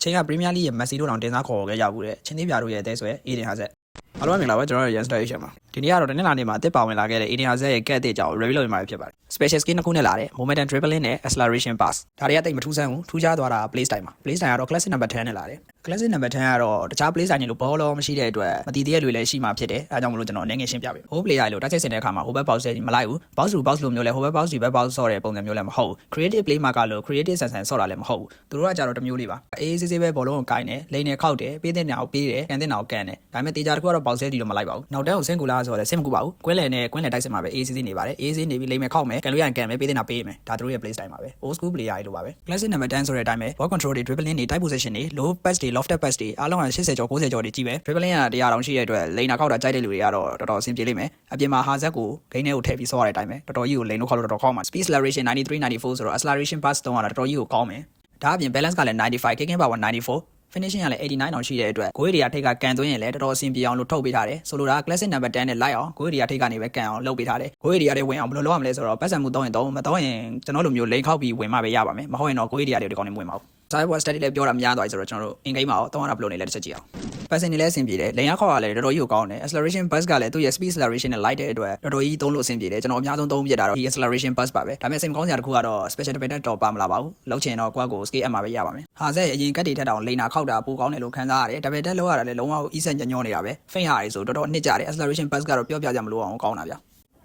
ချိန်က Premier League ရဲ့ Messi တို့တောင်တင်စားခေါ်ခဲ့ရဘူးတဲ့ချင်းသေးပြတို့ရဲ့အသေးဆွဲ Eden Hazard အားလုံးမင်္ဂလာပါကျွန်တော်တို့ Youngster Asia မှာဒီနေ့ကတော့တနင်္လာနေ့မှာအသစ်ပါဝင်လာခဲ့တဲ့ Eden Hazard ရဲ့ကက်အသစ်ကြောင့် review လုပ်မှာဖြစ်ပါတယ် special skill နှစ်ခုနဲ့လာတယ် momentum dribbling နဲ့ acceleration pass ဒါတွေကတိတ်မထူးဆန်းဘူးထူးခြားသွားတာ play style မှာ play style ကတော့ classic number 10နဲ့လာတယ် classic number 10ကတော့တခြား play style ညလို့ဘောလုံးမရှိတဲ့အတွက်မတည်သေးတဲ့လူလည်းရှိမှဖြစ်တယ်အဲဒါကြောင့်မလို့ကျွန်တော်အနေငယ်ရှင်းပြပေး whole player လို့တိုက်စစ်စင်တဲ့အခါမှာ over box မလိုက်ဘူး box to box လို့မျိုးလဲ over box to box ဆော့တဲ့ပုံစံမျိုးလည်းမဟုတ်ဘူး creative play marker လို့ creative ဆန်ဆန်ဆော့တာလည်းမဟုတ်ဘူးသူတို့ကကြတော့တစ်မျိုးလေးပါအေးအေးဆေးဆေးပဲဘောလုံးကိုကိုင်းတယ်လိန်နဲ့ခောက်တယ်ပေးတဲ့နေရာကိုပေးတယ်ကန်တဲ့နေရာကိုကန်တယ်ဒါပေမဲ့တေချာတစ်ခုကတော့ box တီလို့မလိုက်ပါဘူးနောက်တန်းကိုဆင်းကူလာဆိုတော့ဆင်းမကူပါဘူးကွင်းလည်နဲ့ကွင်းလည်တိုက်စစ်မှာပဲအေးဆေးဆေးနေပါတယ်အေးဆေးနေပြီးလိန်မဲ့ခောက်မယ်ကန်လို့ရရင်ကန်မယ်ပေးတဲ့နေရာပေးမယ်ဒါတို့ရဲ့ play style ပါပဲ old school player တွေလိုပါပဲ classic number 10ဆိုတဲ့အတိုင်းပဲ ball control တွေ dribbling တွေ tight position တွေ low pass တွေ lofted pass တွေအားလုံးက80ကျော်90ကျော်တွေကြီးပဲ dribbling က100တောင်ရှိတဲ့အတွက်လိန်နာခောက်တာကြိုက်တဲ့လူတွေကတော့တော်တော်အဆင်ပြေလိမ့်မယ်အပြင်မှာ Hazard ကိုဂိမ်းထဲကိုထည့်ပြီးဆော့ရတဲ့အတိုင်းပဲတော်တော်ကြီးကိုလိန်လို့ခောက်လို့တော်တော်ကောင်းပါ speed acceleration 93 94ဆိုတော့ acceleration pass တုံးရတာတော်တော်ကြီးကိုကောင်းမယ်ဒါအပြင် balance ကလည်း95 kicking power 94 finishing ကလည်း89တောင်ရှိတဲ့အတွက်ဂိုးတွေကထိတ်ကကန်သွင်းရင်လည်းတော်တော်အဆင်ပြေအောင်လို့ထုတ်ပေးထားတယ်ဆိုလိုတာ classic number 10နဲ့လိုက်အောင်ဂိုးတွေကထိတ်ကနေပဲကန်အောင်လုပ်ပေးထားတယ်ဂိုးတွေကလည်းဝင်အောင်ဘယ်လိုလုပ်ရမလဲဆိုတော့ပတ်စံမှု3ရင်3မ3ရင်ကျွန်တော်လိုမျိုးလိန်ခောက်ပြီးဝင်မှပဲရပါမယ်မဟုတ်ရင်တော့ဂိုးတွေကဒီကောင်နေမဝင်ပါဘူးစာရေးပေါ် study လည်းပြောတာများသွားပြီဆိုတော့ကျွန်တော်တို့ in game မှာတော့300 upload နေလဲတစ်ချက်ကြည့်အောင် passing နေလဲအဆင်ပြေတယ်လိန်ရခောက်ကလည်းတော်တော်ကြီးကိုကောင်းတယ် acceleration bus ကလည်းသူ့ရဲ့ speed acceleration နဲ့ light တဲ့အတွက်တော်တော်ကြီးသုံးလို့အဆင်ပြေတယ်ကျွန်တော်အများဆုံးသုံးပြတာတော့ဒီ acceleration bus ပါပဲဒါပေမဲ့စိတ်မကောင်းစရာတစ်ခုကတော့ special dependent တော့ပါမလာပါဘူးလောက်ချင်တော့ကိုယ့်ကို scale up မှာပဲရပါမယ်ဟာဆက်အရင်ကတ်တွေထက်တောင်လိန်နာခောက်တာပိုကောင်းတယ်လို့ခံစားရတယ် double tap လောက်ရတာလည်းလုံးဝ easy ညညနေတာပဲ faint ရတယ်ဆိုတော်တော်နှစ်ကြတယ် acceleration bus ကတော့ပြောပြကြမလို့အောင်ကောင်းတာဗျာ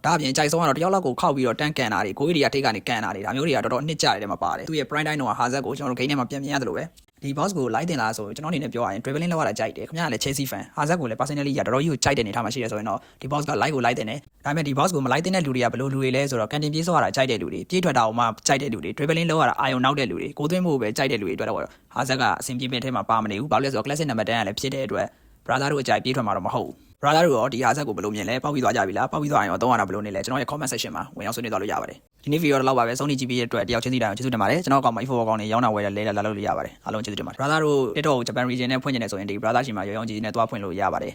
ဒါအပြင်ကြိုက်ဆုံးကတော့တယောက်လောက်ကိုခောက်ပြီးတော့တန်းကန်တာတွေကိုယ်တွေကထိတ်ကနေကန်တာတွေဒါမျိုးတွေကတော်တော်နှစ်ကြတယ်မှာပါတယ်သူရဲ့ prime time တော့ Hazard ကိုကျွန်တော်တို့ game ထဲမှာပြန်မြင်ရတယ်လို့ပဲဒီ boss ကို light တင်လာဆိုကျွန်တော်အနေနဲ့ပြောရရင် dribbling လောက်ရတာကြိုက်တယ်ခင်ဗျားလည်း Chelsea fan Hazard ကိုလည်း personally ရတော်တော်ကြီးကိုကြိုက်တဲ့နေထားမှာရှိတယ်ဆိုရင်တော့ဒီ boss က light ကို light တင်တယ်ဒါပေမဲ့ဒီ boss ကိုမ light တင်တဲ့လူတွေကဘယ်လိုလူတွေလဲဆိုတော့ကန်တင်ပြေးစောရတာကြိုက်တဲ့လူတွေပြေးထွက်တာအောင်မှကြိုက်တဲ့လူတွေ dribbling လောက်ရတာအာယုံနောက်တဲ့လူတွေကိုသွင်းဖို့ပဲကြိုက်တဲ့လူတွေအတွက်တော့ Hazard ကအဆင်ပြေမဲ့ထဲမှာပါမနေဘူးဘာလို့လဲဆိုတော့ classic number 10ကလည်းဖြစ်တဲ့အတွက် brother တို့အကြိုက်ပြေးထွက်မှာတော့မဟုတ်ဘူး brother တို့ရောဒီ Hazard ကိုဘယ်လိုမြင်လဲပေါက်ပြီးသွားကြပြီလားပေါက်ပြီးသွားရင်ရော300ဘယ်လိုနေလဲကျွန်တော်ရဲ့ comment section မှာဝင်ရောက်ဆွေးနွေးသွားလို့ရပါတယ်ဒီနေ့ video တော့လောက်ပါပဲဆုံးဖြတ်ကြည့်ပြီးတဲ့အတွက်တယောက်ချင်းစီတိုင်းကျေးဇူးတင်ပါတယ်ကျွန်တော်ကောင်မ info ကောင်နေရောင်းတာဝယ်လဲလာလို့ရပါတယ်အားလုံးကျေးဇူးတင်ပါတယ် brother တို့ TikTok Japan region နဲ့ဖွင့်နေတယ်ဆိုရင်ဒီ brother ရှိမှာရောင်းကြည့်နေသွားဖွင့်လို့ရပါတယ်